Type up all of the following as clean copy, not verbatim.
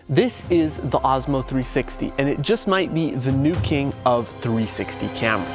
This is the Osmo 360, and it just might be the new king of 360 cameras.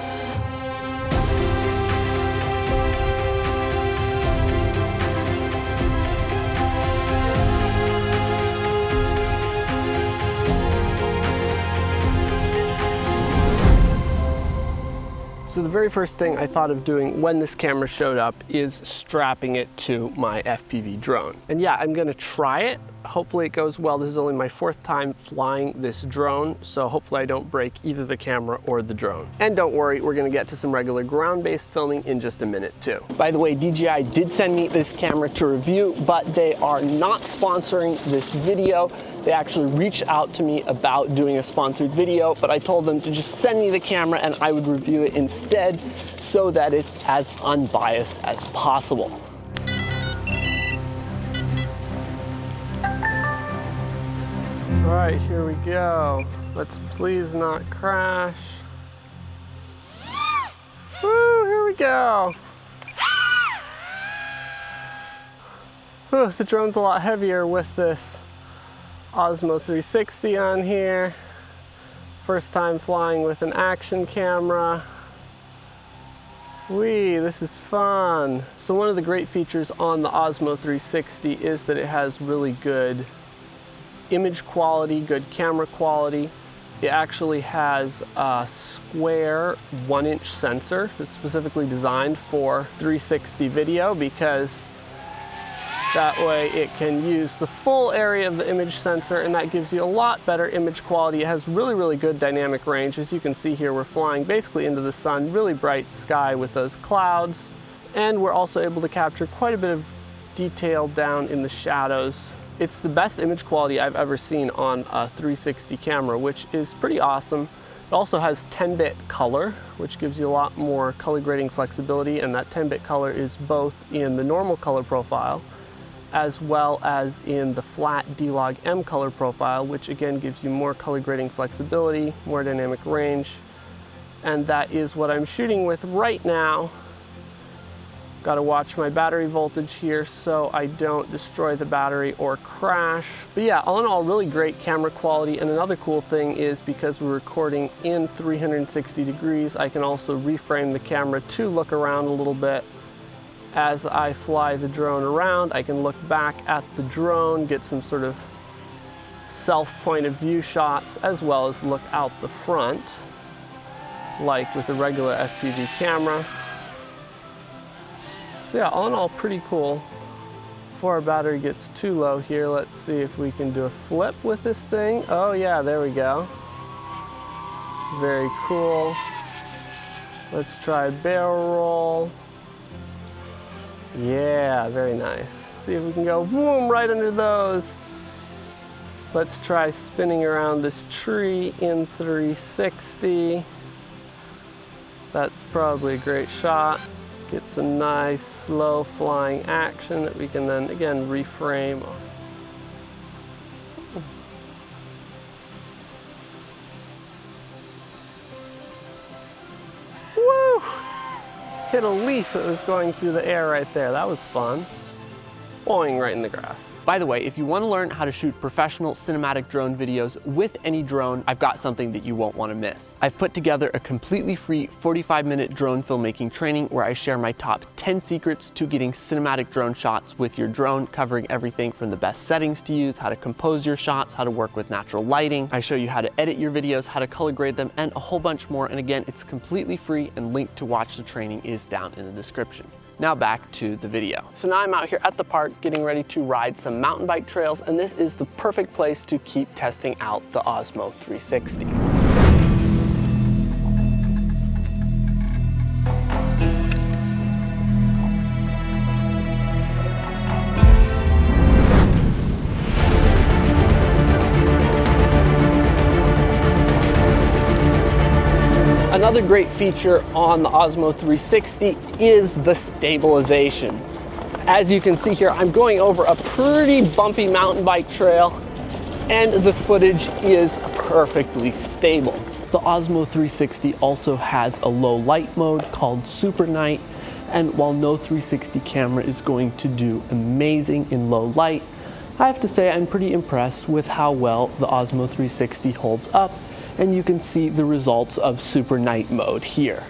So the very first thing I thought of doing when this camera showed up is strapping it to my FPV drone. And yeah, I'm gonna try it. Hopefully it goes well. This is only my 4th time flying this drone, so hopefully I don't break either the camera or the drone. And don't worry, we're gonna get to some regular ground-based filming in just a minute too. By the way, DJI did send me this camera to review, but they are not sponsoring this video. They actually reached out to me about doing a sponsored video, but I told them to just send me the camera and I would review it instead so that it's as unbiased as possible. All right, here we go. Let's please not crash. Woo, here we go. Whew, the drone's a lot heavier with this Osmo 360 on here. First time flying with an action camera. Whee, this is fun. So one of the great features on the Osmo 360 is that it has really good image quality, good camera quality. It actually has a square 1-inch sensor that's specifically designed for 360 video, because that way it can use the full area of the image sensor, and that gives you a lot better image quality. It has really, really good dynamic range. As you can see here, we're flying basically into the sun, really bright sky with those clouds. And we're also able to capture quite a bit of detail down in the shadows. It's the best image quality I've ever seen on a 360 camera, which is pretty awesome. It also has 10-bit color, which gives you a lot more color grading flexibility, and that 10-bit color is both in the normal color profile as well as in the flat D-Log M color profile, which again gives you more color grading flexibility, more dynamic range. And that is what I'm shooting with right now. Got to watch my battery voltage here so I don't destroy the battery or crash. But yeah, all in all, really great camera quality. And another cool thing is, because we're recording in 360 degrees, I can also reframe the camera to look around a little bit. As I fly the drone around, I can look back at the drone, get some sort of self point of view shots, as well as look out the front, like with a regular FPV camera. So yeah, all in all, pretty cool. Before our battery gets too low here, let's see if we can do a flip with this thing. Oh yeah, there we go. Very cool. Let's try a barrel roll. Yeah, very nice. See if we can go boom right under those. Let's try spinning around this tree in 360. That's probably a great shot. Get some nice slow flying action that we can then again reframe. Woo! Hit a leaf that was going through the air right there. That was fun. Boing, right in the grass. By the way, if you want to learn how to shoot professional cinematic drone videos with any drone, I've got something that you won't want to miss. I've put together a completely free 45-minute drone filmmaking training where I share my top 10 secrets to getting cinematic drone shots with your drone, covering everything from the best settings to use, how to compose your shots, how to work with natural lighting. I show you how to edit your videos, how to color grade them, and a whole bunch more. And again, it's completely free, and link to watch the training is down in the description. Now back to the video. So now I'm out here at the park getting ready to ride some mountain bike trails, and this is the perfect place to keep testing out the Osmo 360. Another great feature on the Osmo 360 is the stabilization. As you can see here, I'm going over a pretty bumpy mountain bike trail, and the footage is perfectly stable. The Osmo 360 also has a low light mode called Super Night, and while no 360 camera is going to do amazing in low light, I have to say I'm pretty impressed with how well the Osmo 360 holds up, and you can see the results of super night mode here.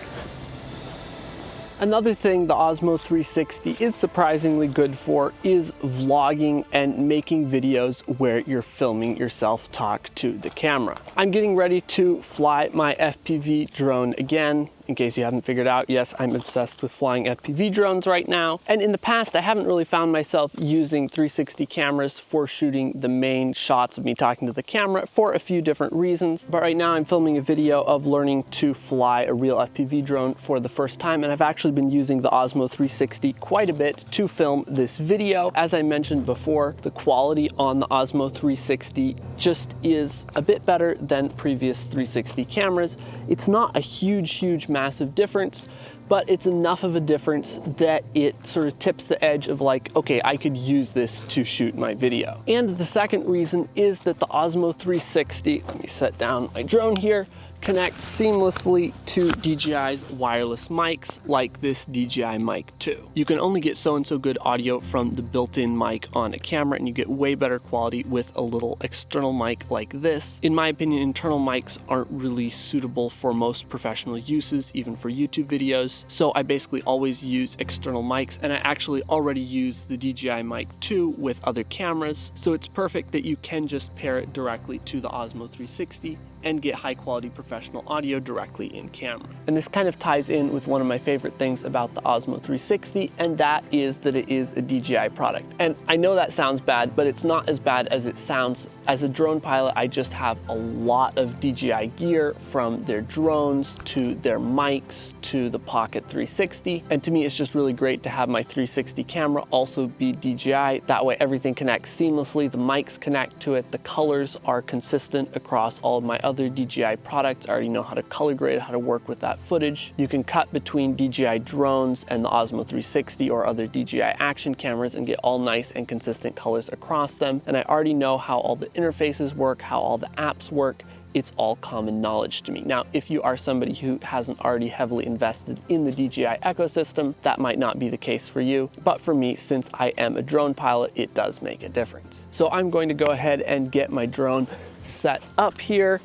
Another thing the Osmo 360 is surprisingly good for is vlogging and making videos where you're filming yourself talk to the camera. I'm getting ready to fly my FPV drone again. In case you haven't figured out, yes, I'm obsessed with flying FPV drones right now. And in the past, I haven't really found myself using 360 cameras for shooting the main shots of me talking to the camera for a few different reasons. But right now I'm filming a video of learning to fly a real FPV drone for the first time. And I've actually been using the Osmo 360 quite a bit to film this video. As I mentioned before, the quality on the Osmo 360 just is a bit better than previous 360 cameras. It's not a huge, massive difference, but it's enough of a difference that it sort of tips the edge of like, okay, I could use this to shoot my video. And the second reason is that the Osmo 360, let me set down my drone here, connects seamlessly to DJI's wireless mics like this DJI Mic 2. You can only get so good audio from the built-in mic on a camera, and you get way better quality with a little external mic like this. In my opinion, internal mics aren't really suitable for most professional uses, even for YouTube videos. So I basically always use external mics, and I actually already use the DJI Mic 2 with other cameras. So it's perfect that you can just pair it directly to the Osmo 360 and get high quality professional audio directly in camera. And this kind of ties in with one of my favorite things about the Osmo 360, and that is that it is a DJI product. And I know that sounds bad, but it's not as bad as it sounds. As a drone pilot, I just have a lot of DJI gear, from their drones to their mics to the Pocket 360. And to me, it's just really great to have my 360 camera also be DJI. That way everything connects seamlessly, the mics connect to it, the colors are consistent across all of my other DJI products. I already know how to color grade, how to work with that footage. You can cut between DJI drones and the Osmo 360 or other DJI action cameras and get all nice and consistent colors across them. And I already know how all the interfaces work, how all the apps work. It's all common knowledge to me. Now, if you are somebody who hasn't already heavily invested in the DJI ecosystem, that might not be the case for you. But for me, since I am a drone pilot, it does make a difference. So I'm going to go ahead and get my drone set up here,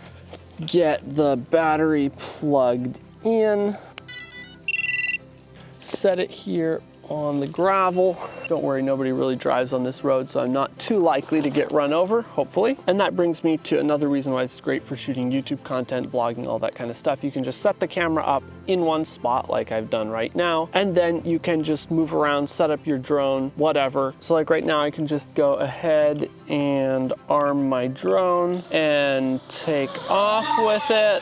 get the battery plugged in, set it here on the gravel. Don't worry, nobody really drives on this road, so I'm not too likely to get run over, hopefully. And that brings me to another reason why it's great for shooting YouTube content, vlogging, all that kind of stuff. You can just set the camera up in one spot like I've done right now, and then you can just move around, set up your drone, whatever. So like right now, I can just go ahead and arm my drone and take off with it.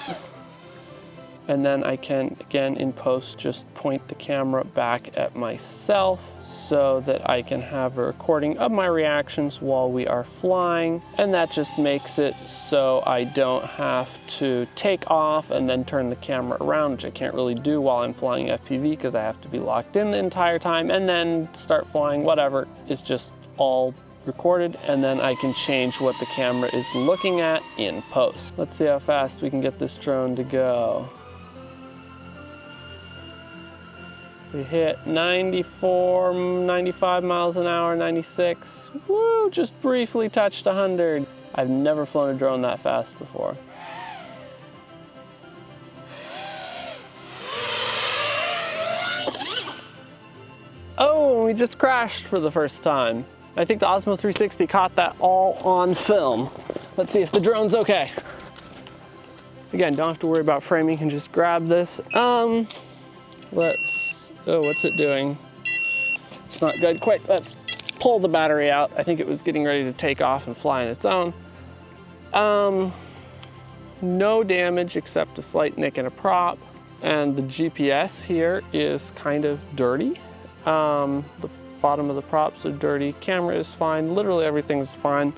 And then I can, again, in post, just point the camera back at myself so that I can have a recording of my reactions while we are flying. And that just makes it so I don't have to take off and then turn the camera around, which I can't really do while I'm flying FPV because I have to be locked in the entire time, and then start flying, whatever. It's just all recorded, and then I can change what the camera is looking at in post. Let's see how fast we can get this drone to go. We hit 94, 95 miles an hour, 96. Woo, just briefly touched 100. I've never flown a drone that fast before. Oh, we just crashed for the first time. I think the Osmo 360 caught that all on film. Let's see if the drone's okay. Again, don't have to worry about framing, you can just grab this. Oh, what's it doing? It's not good. Quick, let's pull the battery out. I think it was getting ready to take off and fly on its own. No damage except a slight nick in a prop. And the GPS here is kind of dirty. The bottom of the props are dirty. Camera is fine. Literally everything's fine.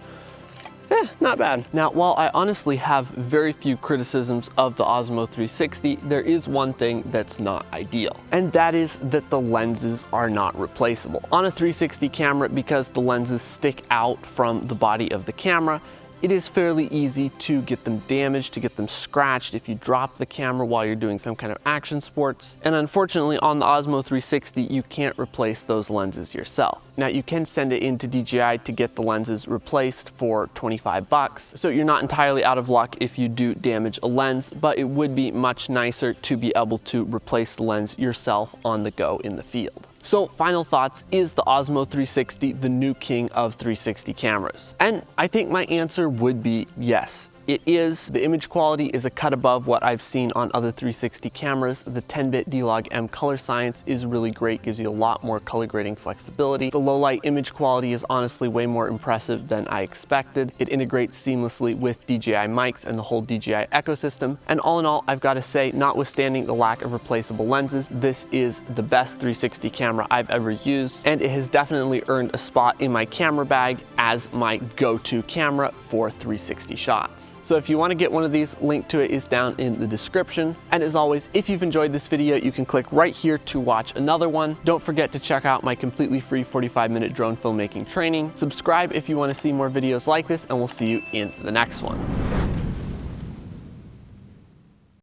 Not bad. Now, while I honestly have very few criticisms of the Osmo 360, there is one thing that's not ideal, and that is that the lenses are not replaceable. On a 360 camera, because the lenses stick out from the body of the camera, it is fairly easy to get them damaged, to get them scratched if you drop the camera while you're doing some kind of action sports. And unfortunately on the Osmo 360, you can't replace those lenses yourself. Now you can send it into DJI to get the lenses replaced for 25 bucks. So you're not entirely out of luck if you do damage a lens, but it would be much nicer to be able to replace the lens yourself on the go in the field. So final thoughts, is the Osmo 360 the new king of 360 cameras? And I think my answer would be yes. It is. The image quality is a cut above what I've seen on other 360 cameras. The 10-bit D-Log-M color science is really great, gives you a lot more color grading flexibility. The low light image quality is honestly way more impressive than I expected. It integrates seamlessly with DJI mics and the whole DJI ecosystem. And all in all, I've got to say, notwithstanding the lack of replaceable lenses, this is the best 360 camera I've ever used, and it has definitely earned a spot in my camera bag as my go-to camera for 360 shots. So if you want to get one of these, link to it is down in the description. And as always, if you've enjoyed this video, you can click right here to watch another one. Don't forget to check out my completely free 45-minute drone filmmaking training. Subscribe if you want to see more videos like this, and we'll see you in the next one.